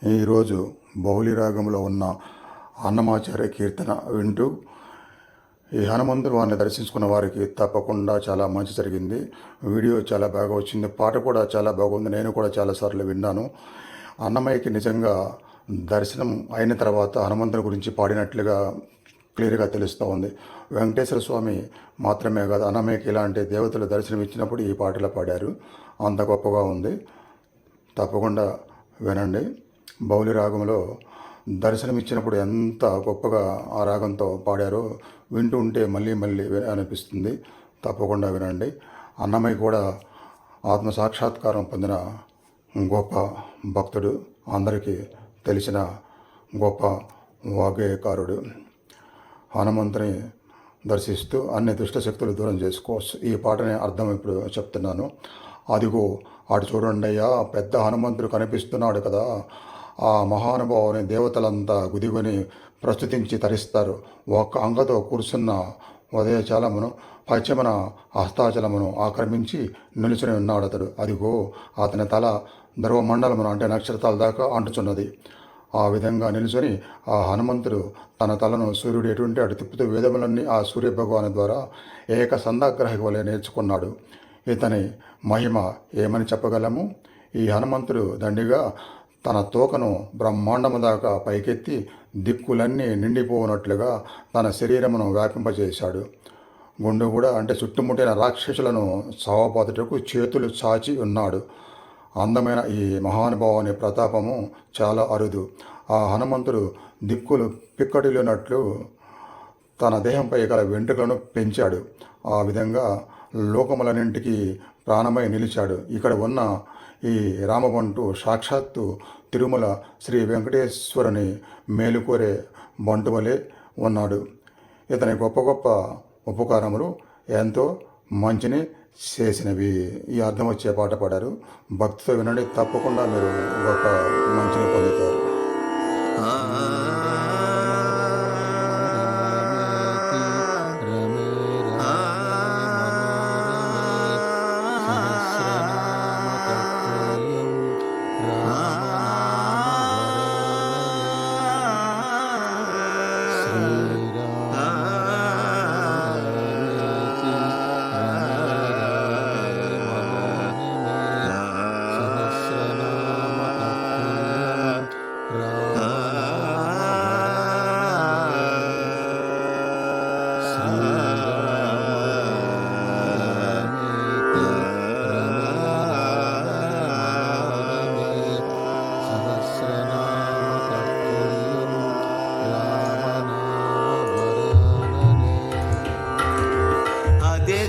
ఈరోజు బహుళి రాగంలో ఉన్న అన్నమాచార్య కీర్తన వింటూ ఈ హనుమంతుడు వారిని దర్శించుకున్న వారికి తప్పకుండా చాలా మంచి జరిగింది. వీడియో చాలా బాగా వచ్చింది, పాట కూడా చాలా బాగుంది. నేను కూడా చాలాసార్లు విన్నాను. అన్నమయ్యకి నిజంగా దర్శనం అయిన తర్వాత హనుమంతుని గురించి పాడినట్లుగా క్లియర్గా తెలుస్తూ ఉంది. వెంకటేశ్వర స్వామి మాత్రమే కాదు, అన్నమయ్యకి ఇలాంటి దేవతలు దర్శనం ఇచ్చినప్పుడు ఈ పాటలు పాడారు. అంత గొప్పగా ఉంది. తప్పకుండా వినండి. బౌలి రాగంలో దర్శనమిచ్చినప్పుడు ఎంత గొప్పగా ఆ రాగంతో పాడారో వింటూ ఉంటే మళ్ళీ మళ్ళీ అనిపిస్తుంది. తప్పకుండా వినండి. అన్నమయ్య కూడా ఆత్మ సాక్షాత్కారం పొందిన గొప్ప భక్తుడు, అందరికీ తెలిసిన గొప్ప వాగ్గేయకారుడు. హనుమంతుని దర్శిస్తూ అన్ని దుష్టశక్తులు దూరం చేసుకోవచ్చు. ఈ పాటని అర్థం ఇప్పుడు చెప్తున్నాను. అదిగో అటు చూడండి అయ్యా, పెద్ద హనుమంతుడు కనిపిస్తున్నాడు కదా. ఆ మహానుభావుని దేవతలంతా గుదిగొని ప్రస్తుతించి తరిస్తారు. ఒక్క అంగతో కూర్చున్న ఉదయచలమును పశ్చిమన హస్తాచలమును ఆక్రమించి నిలుచుని ఉన్నాడు అతడు. అదిగో అతని తల ధ్రువమండలమును అంటే నక్షత్రాల దాకా అంటుచున్నది. ఆ విధంగా నిలుచుని ఆ హనుమంతుడు తన తలను సూర్యుడు ఎటువంటి అటు తిప్పుతూ వేదములన్నీ ఆ సూర్య భగవాను ద్వారా ఏక సందాగ్రహి వలె నేర్చుకున్నాడు. ఇతని మహిమ ఏమని చెప్పగలము? ఈ హనుమంతుడు దండిగా తన తోకను బ్రహ్మాండము దాకా పైకెత్తి దిక్కులన్నీ నిండిపోనట్లుగా తన శరీరమును వ్యాపింపజేశాడు. గుండు కూడా అంటే చుట్టుముట్టిన రాక్షసులను సావపాతుటకు చేతులు చాచి ఉన్నాడు. అందమైన ఈ మహానుభావుని ప్రతాపము చాలా అరుదు. ఆ హనుమంతుడు దిక్కులు పిక్కటిల్లినట్లు తన దేహంపై గల వెంట్రుకలను పెంచాడు. ఆ విధంగా లోకములన్నింటికి ప్రాణమై నిలిచాడు. ఇక్కడ ఉన్న ఈ రామబంటు సాక్షాత్తు తిరుమల శ్రీ వెంకటేశ్వరుని మేలుకోరే బంటు వలె ఉన్నాడు. ఇతని గొప్ప గొప్ప ఉపకారములు ఎంతో మంచిని చేసినవి. ఈ అర్థం వచ్చే పాట పాడారు. భక్తితో వినండి, తప్పకుండా మీరు గొప్ప మంచిని పొందుతారు.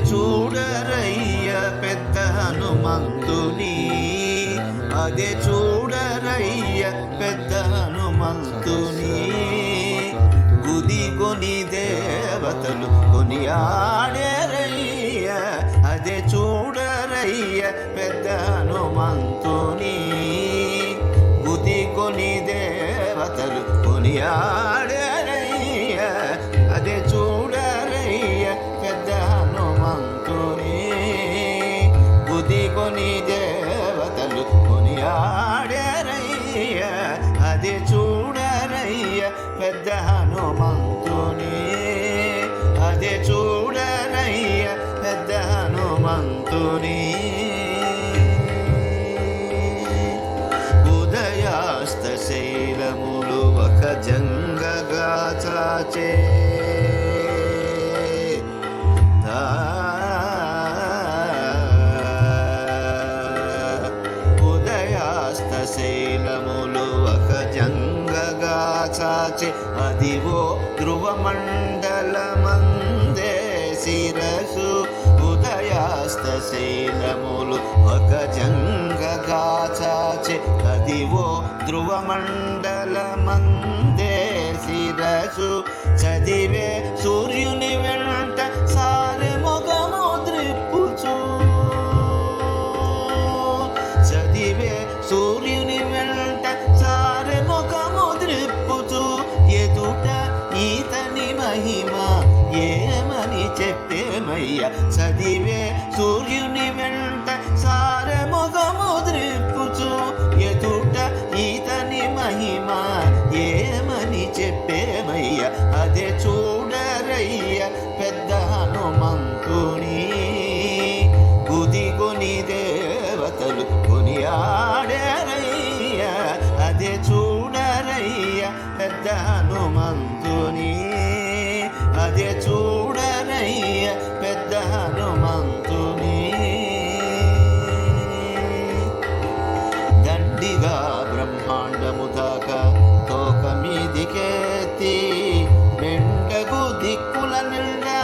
చూడరయ్య పెద్ద హనుమంతుని, అదే చూడరయ్య పెద్ద హనుమంతుని. గుదిగొని దేవతలు కొనియాడరయ్య, అదే చూడరయ్య పెద్ద హనుమంతుని. గుదిగొని దేవతలు కొనియాడరయ్య, అదే చూడరయ్య పెద్ద హనుమంతుని. గుదిగొని దేవతలు కొనియాడరయ్య, అదే చూడరయ్య పెద్ద హనుమంతుని. అదే చూడరయ్య పెద్ద హనుమంతుని. ఉదయాస్త శైలములు ఒక జంగగా చాచే, ఉదయాస్త శైలములు ఒక జంగగా చాచే. అదివో ధ్రువమండలమందే శిరసు. ఉదయాస్త శైలములు ఒక జంగగా చాచే. అదివో ధ్రువమండలమందే శిరసు. చదివే సూర్యుని వెంట సారె మొగము ద్రిప్పుచు, చదివే సూర్యుని వెంట సారె మొగము ద్రిప్పుచు. ఎదుట ఈతని మహిమ ఏమని చెప్పేమయ్య. చదివే సూర్యుని వెంట సారె మొగము ద్రిప్పుచు. ఎదుట ఈతని పెద్ద హనుమంతుని. అదే చూడరయ్య పెద్ద హనుమంతుని. దండిగా బ్రహ్మాండము దాకా తోక మీదికెత్తి మెండకు దిక్కుల నిండా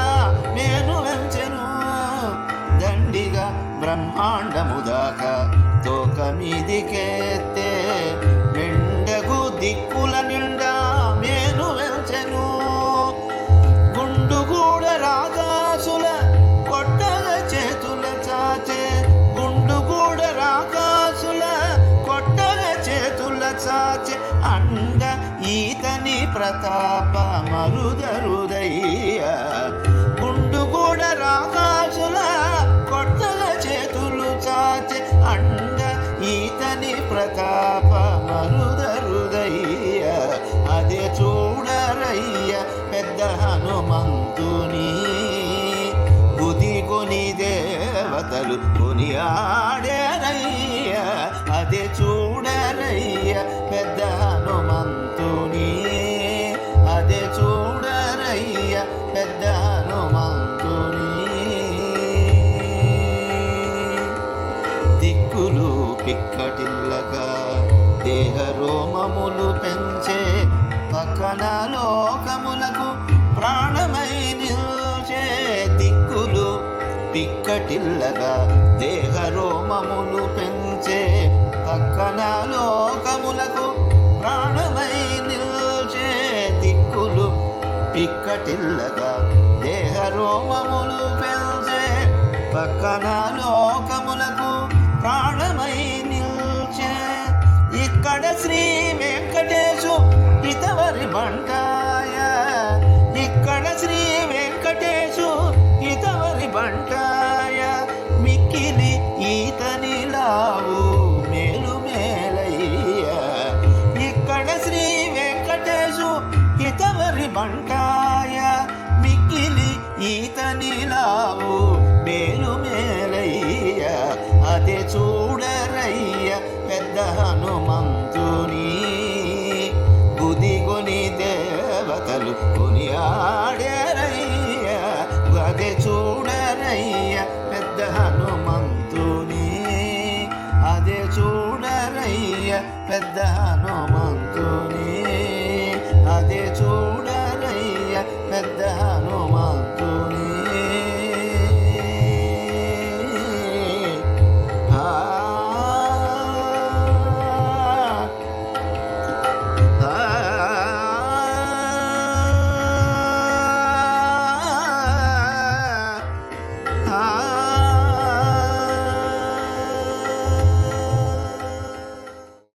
నేను వెంచెను. దండిగా బ్రహ్మాండము దాకా తోక మీదికెత్తే మెండకు దిక్కుల నిండా నేను వెంచెను. గుండుగూడ రాకాసుల కొట్టగ చేతుల చాచే, గుండుగూడ రాకాసుల కొట్టగ చేతుల చాచే అండ ఈతని ప్రతాప మరుదరుదయ్య. గుండుగూడ రాకాసుల కొట్టగ చేతులు చాచే అండ ఈతని ప్రతాప మరుదరుదయ్య. అదే చూడరయ్య పెద్ద హనుమంతుని. గుదికొని దేవతలు కొనియాడేరయ్య. అదే చూడరయ్య పెద్ద హనుమంతుని. అదే చూడరయ్య పెద్ద హనుమంతుని. దిక్కులు పిక్కటిల్లగా దేహ రోమములు పెంచే పక్కన లోకములకు ప్రాణమై నిల్చే. దిక్కులు పిక్కటిల్లగా దేహ రోమములు పెంచే పక్కన లోకములకు ప్రాణమై నిల్చే. దిక్కులు పిక్కటిల్లగా దేహ రోమములు పెంచే పక్కన లోకములకు ప్రాణమై నిల్చే. ఇక్కడ శ్రీ వెంకటేశు ఇతవరి బంటాయ. ఇక్కడ శ్రీ వెంకటేశు ఇతవరి బంటాయ. మిక్కిలి ఈతని లావు మేలు మేలయ్య. ఇక్కడ శ్రీ వెంకటేశు ఇతవరి బంటాయ. మిక్కిలి ఈతని లావు మేలు మేలయ్య. అదే చూడరయ్య పెద్ద హనుమంతుని. గుదిగొని దేవతలు కొనియాడేరయ్య. అదే చూడరయ్య పెద్ద హనుమంతుని. అదే చూడరయ్య పెద్ద హనుమంతుని. అదే చూడరయ్య పెద్ద